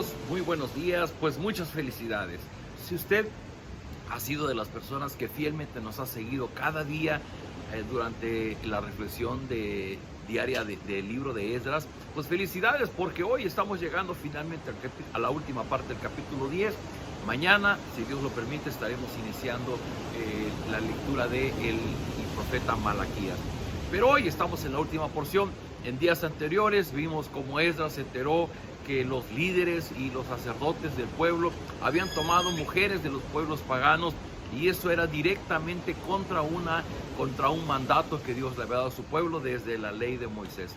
amigos, muy buenos días, pues muchas felicidades. Si usted ha sido de las personas que fielmente nos ha seguido cada día durante la reflexión diaria del libro de Esdras, pues felicidades porque hoy estamos llegando finalmente a la última parte del capítulo 10. Mañana, si Dios lo permite, estaremos iniciando la lectura del profeta Malaquías. Pero hoy estamos en la última porción. En días anteriores vimos cómo Esdras se enteró que los líderes y los sacerdotes del pueblo habían tomado mujeres de los pueblos paganos, y eso era directamente contra un mandato que Dios le había dado a su pueblo desde la ley de Moisés.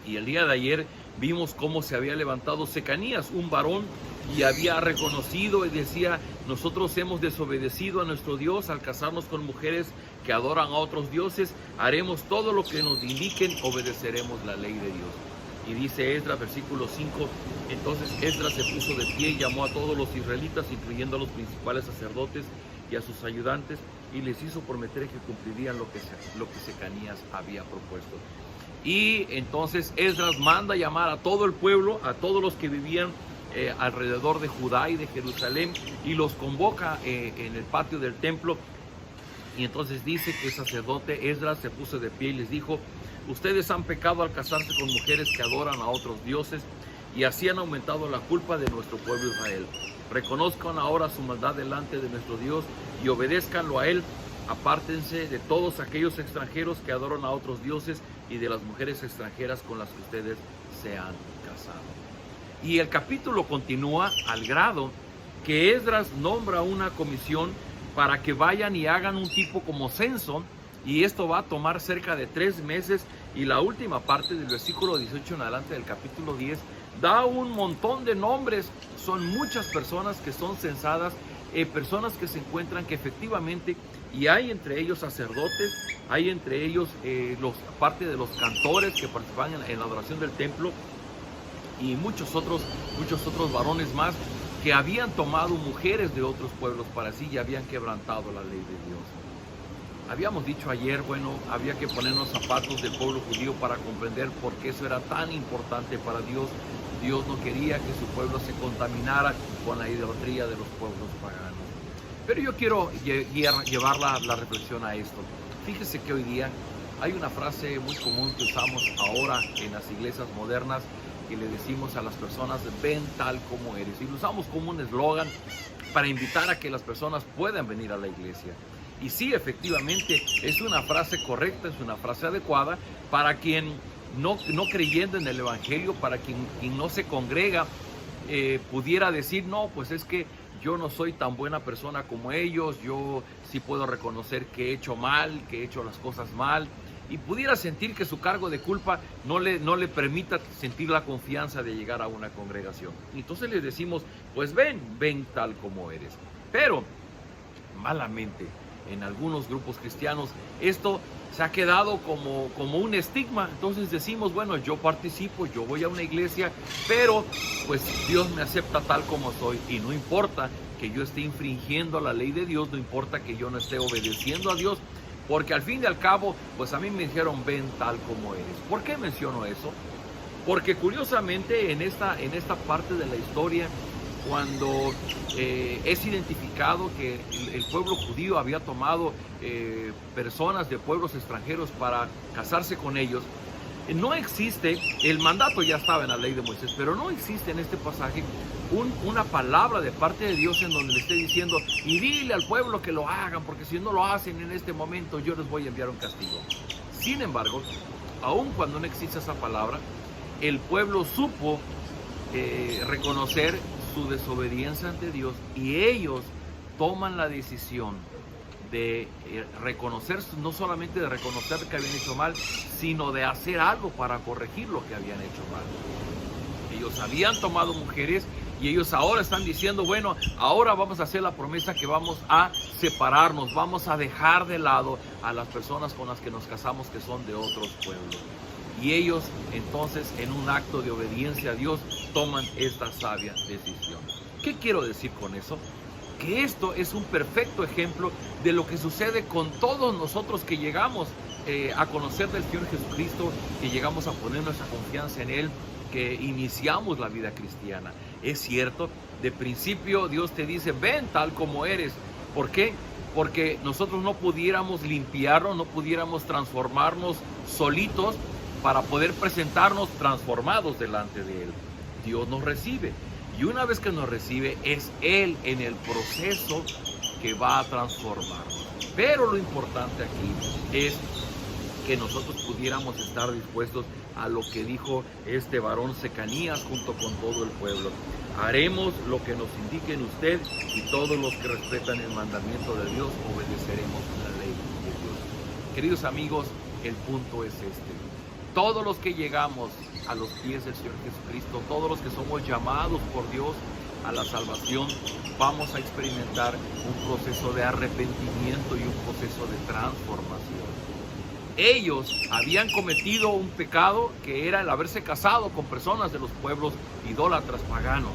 Y el día de ayer vimos cómo se había levantado Secanías, un varón, y había reconocido y decía: nosotros hemos desobedecido a nuestro Dios al casarnos con mujeres que adoran a otros dioses, haremos todo lo que nos indiquen, obedeceremos la ley de Dios. Y dice Esdras, versículo 5, entonces Esdras se puso de pie y llamó a todos los israelitas, incluyendo a los principales sacerdotes y a sus ayudantes, y les hizo prometer que cumplirían lo que Secanías había propuesto. Y entonces Esdras manda llamar a todo el pueblo, a todos los que vivían alrededor de Judá y de Jerusalén, y los convoca en el patio del templo. Y entonces dice que el sacerdote Esdras se puso de pie y les dijo: ustedes han pecado al casarse con mujeres que adoran a otros dioses, y así han aumentado la culpa de nuestro pueblo Israel. Reconozcan ahora su maldad delante de nuestro Dios y obedézcanlo a él. Apártense de todos aquellos extranjeros que adoran a otros dioses y de las mujeres extranjeras con las que ustedes se han casado. Y el capítulo continúa al grado que Esdras nombra una comisión para que vayan y hagan un tipo como censo, y esto va a tomar cerca de 3 meses, y la última parte del versículo 18 en adelante del capítulo 10 da un montón de nombres. Son muchas personas que son censadas, personas que se encuentran que efectivamente, y hay entre ellos sacerdotes, hay entre ellos parte de los cantores que participan en la adoración del templo, y muchos otros varones más que habían tomado mujeres de otros pueblos para sí y habían quebrantado la ley de Dios. Habíamos dicho ayer, había que poner los zapatos del pueblo judío para comprender por qué eso era tan importante para Dios. Dios no quería que su pueblo se contaminara con la idolatría de los pueblos paganos. Pero yo quiero llevar la reflexión a esto. Fíjese que hoy día hay una frase muy común que usamos ahora en las iglesias modernas, que le decimos a las personas: ven tal como eres, y lo usamos como un eslogan para invitar a que las personas puedan venir a la iglesia. Y sí, efectivamente, es una frase correcta, es una frase adecuada para quien no creyendo en el evangelio, para quien no se congrega, pudiera decir: no, pues es que yo no soy tan buena persona como ellos, yo sí puedo reconocer que he hecho mal, que he hecho las cosas mal, y pudiera sentir que su cargo de culpa no le permita sentir la confianza de llegar a una congregación. Entonces les decimos: pues ven tal como eres. Pero malamente, en algunos grupos cristianos esto se ha quedado como un estigma. Entonces decimos: bueno, yo participo, yo voy a una iglesia, pero pues Dios me acepta tal como soy, y no importa que yo esté infringiendo la ley de Dios, no importa que yo no esté obedeciendo a Dios, porque al fin y al cabo, pues a mí me dijeron: ven tal como eres. ¿Por qué menciono eso? Porque curiosamente en esta parte de la historia, cuando es identificado que el pueblo judío había tomado personas de pueblos extranjeros para casarse con ellos, no existe, el mandato ya estaba en la ley de Moisés, pero no existe en este pasaje una palabra de parte de Dios en donde le esté diciendo: y dile al pueblo que lo hagan, porque si no lo hacen en este momento yo les voy a enviar un castigo. Sin embargo, aun cuando no existe esa palabra, el pueblo supo reconocer su desobediencia ante Dios, y ellos toman la decisión de reconocer, no solamente de reconocer que habían hecho mal, sino de hacer algo para corregir lo que habían hecho mal. Ellos habían tomado mujeres, y ellos ahora están diciendo: bueno, ahora vamos a hacer la promesa que vamos a separarnos, vamos a dejar de lado a las personas con las que nos casamos que son de otros pueblos. Y ellos entonces, en un acto de obediencia a Dios, toman esta sabia decisión. ¿Qué quiero decir con eso? Que esto es un perfecto ejemplo de lo que sucede con todos nosotros que llegamos a conocer del Señor Jesucristo, que llegamos a poner nuestra confianza en Él, que iniciamos la vida cristiana. Es cierto, de principio Dios te dice, ven tal como eres. ¿Por qué? Porque nosotros no pudiéramos limpiarnos, no pudiéramos transformarnos solitos para poder presentarnos transformados delante de Él. Dios nos recibe, y una vez que nos recibe, es Él en el proceso que va a transformarnos. Pero lo importante aquí es que nosotros pudiéramos estar dispuestos a lo que dijo este varón Secanías junto con todo el pueblo. Haremos lo que nos indiquen usted, y todos los que respetan el mandamiento de Dios obedeceremos la ley de Dios. Queridos amigos, el punto es este. Todos los que llegamos a los pies del Señor Jesucristo, todos los que somos llamados por Dios a la salvación, vamos a experimentar un proceso de arrepentimiento y un proceso de transformación. Ellos habían cometido un pecado que era el haberse casado con personas de los pueblos idólatras paganos.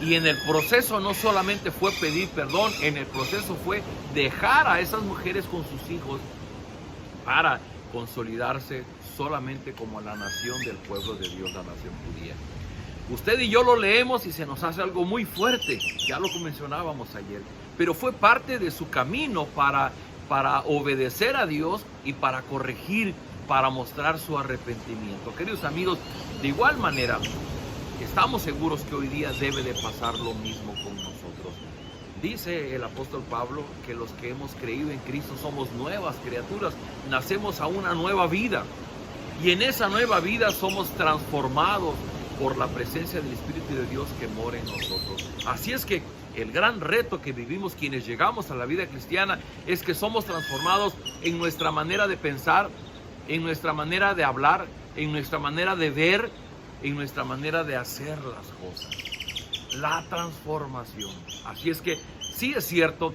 Y en el proceso no solamente fue pedir perdón, en el proceso fue dejar a esas mujeres con sus hijos para consolidarse solamente como la nación del pueblo de Dios, la nación judía. Usted y yo lo leemos y se nos hace algo muy fuerte, ya lo mencionábamos ayer, pero fue parte de su camino para obedecer a Dios y para corregir, para mostrar su arrepentimiento. Queridos amigos, de igual manera, estamos seguros que hoy día debe de pasar lo mismo con nosotros. Dice el apóstol Pablo que los que hemos creído en Cristo somos nuevas criaturas, nacemos a una nueva vida, y en esa nueva vida somos transformados por la presencia del Espíritu de Dios que mora en nosotros. Así es que el gran reto que vivimos quienes llegamos a la vida cristiana es que somos transformados en nuestra manera de pensar, en nuestra manera de hablar, en nuestra manera de ver, en nuestra manera de hacer las cosas. La transformación. Así es que sí es cierto,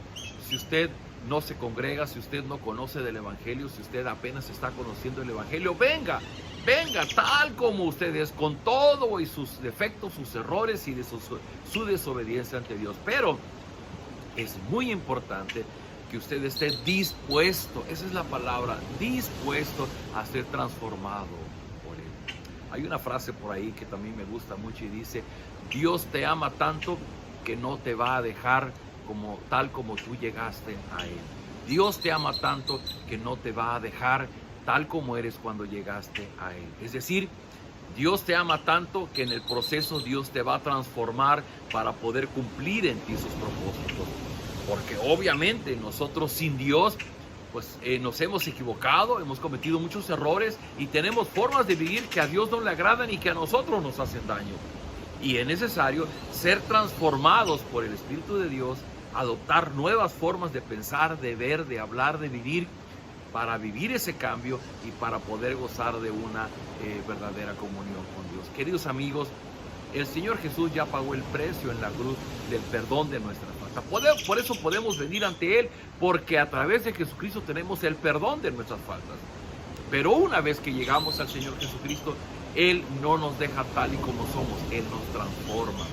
si usted no se congrega, si usted no conoce del Evangelio, si usted apenas está conociendo el Evangelio, venga tal como usted es, con todo y sus defectos, sus errores y de su desobediencia ante Dios. Pero es muy importante que usted esté dispuesto, esa es la palabra, dispuesto a ser transformado por Él. Hay una frase por ahí que también me gusta mucho y dice, Dios te ama tanto que no te va a dejar tal como tú llegaste a Él. Dios te ama tanto que no te va a dejar tal como eres cuando llegaste a Él. Es decir, Dios te ama tanto que en el proceso Dios te va a transformar para poder cumplir en ti sus propósitos. Porque obviamente nosotros sin Dios pues nos hemos equivocado, hemos cometido muchos errores y tenemos formas de vivir que a Dios no le agradan y que a nosotros nos hacen daño. Y es necesario ser transformados por el Espíritu de Dios, adoptar nuevas formas de pensar, de ver, de hablar, de vivir, para vivir ese cambio y para poder gozar de una verdadera comunión con Dios. Queridos amigos, el Señor Jesús ya pagó el precio en la cruz del perdón de nuestras faltas. Por eso podemos venir ante Él, porque a través de Jesucristo tenemos el perdón de nuestras faltas. Pero una vez que llegamos al Señor Jesucristo, Él no nos deja tal y como somos, Él nos transforma.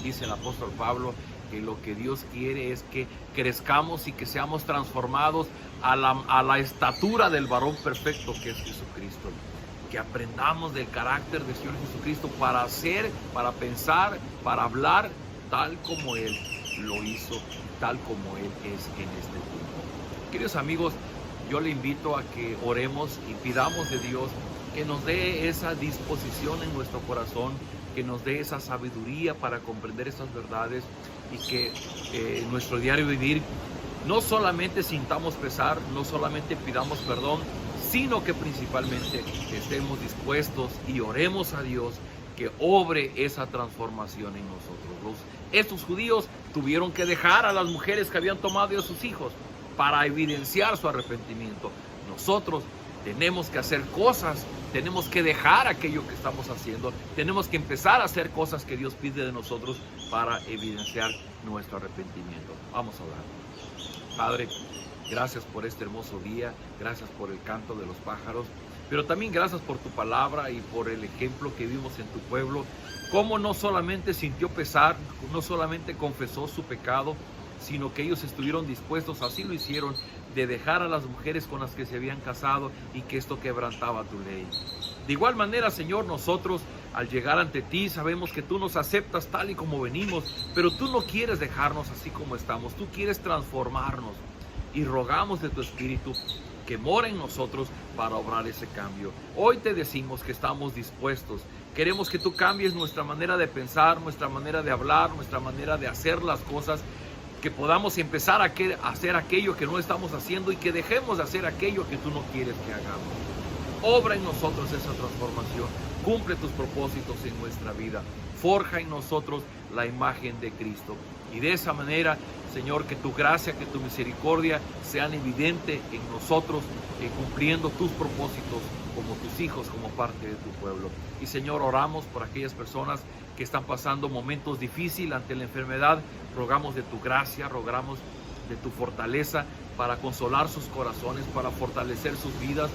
Dice el apóstol Pablo que lo que Dios quiere es que crezcamos y que seamos transformados a la estatura del varón perfecto que es Jesucristo. Que aprendamos del carácter del Señor Jesucristo para hacer, para pensar, para hablar tal como Él lo hizo, tal como Él es en este tiempo. Queridos amigos, yo le invito a que oremos y pidamos de Dios que nos dé esa disposición en nuestro corazón, que nos dé esa sabiduría para comprender esas verdades y que en nuestro diario vivir no solamente sintamos pesar, no solamente pidamos perdón, sino que principalmente estemos dispuestos y oremos a Dios que obre esa transformación en nosotros. Estos judíos tuvieron que dejar a las mujeres que habían tomado a sus hijos para evidenciar su arrepentimiento. Nosotros tenemos que hacer cosas, tenemos que dejar aquello que estamos haciendo, tenemos que empezar a hacer cosas que Dios pide de nosotros para evidenciar nuestro arrepentimiento. Vamos a orar. Padre, gracias por este hermoso día, gracias por el canto de los pájaros, pero también gracias por tu palabra y por el ejemplo que vimos en tu pueblo, cómo no solamente sintió pesar, no solamente confesó su pecado, sino que ellos estuvieron dispuestos, así lo hicieron, de dejar a las mujeres con las que se habían casado y que esto quebrantaba tu ley. De igual manera, Señor, nosotros al llegar ante ti sabemos que tú nos aceptas tal y como venimos, pero tú no quieres dejarnos así como estamos, tú quieres transformarnos y rogamos de tu Espíritu que mora en nosotros para obrar ese cambio. Hoy te decimos que estamos dispuestos. Queremos que tú cambies nuestra manera de pensar, nuestra manera de hablar, nuestra manera de hacer las cosas, que podamos empezar a hacer aquello que no estamos haciendo y que dejemos de hacer aquello que tú no quieres que hagamos. Obra en nosotros esa transformación, cumple tus propósitos en nuestra vida, forja en nosotros la imagen de Cristo. Y de esa manera, Señor, que tu gracia, que tu misericordia sean evidentes en nosotros, cumpliendo tus propósitos como tus hijos, como parte de tu pueblo. Y Señor, oramos por aquellas personas que están pasando momentos difíciles ante la enfermedad. Rogamos de tu gracia, rogamos de tu fortaleza para consolar sus corazones, para fortalecer sus vidas.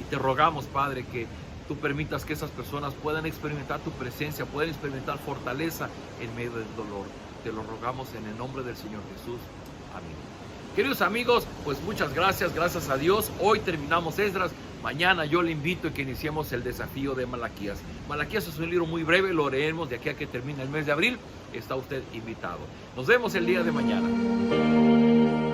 Y te rogamos, Padre, que tú permitas que esas personas puedan experimentar tu presencia, puedan experimentar fortaleza en medio del dolor. Te lo rogamos en el nombre del Señor Jesús. Amén. Queridos amigos, pues muchas gracias, gracias a Dios. Hoy terminamos Esdras. Mañana yo le invito a que iniciemos el desafío de Malaquías. Malaquías es un libro muy breve, lo leemos de aquí a que termine el mes de abril. Está usted invitado. Nos vemos el día de mañana.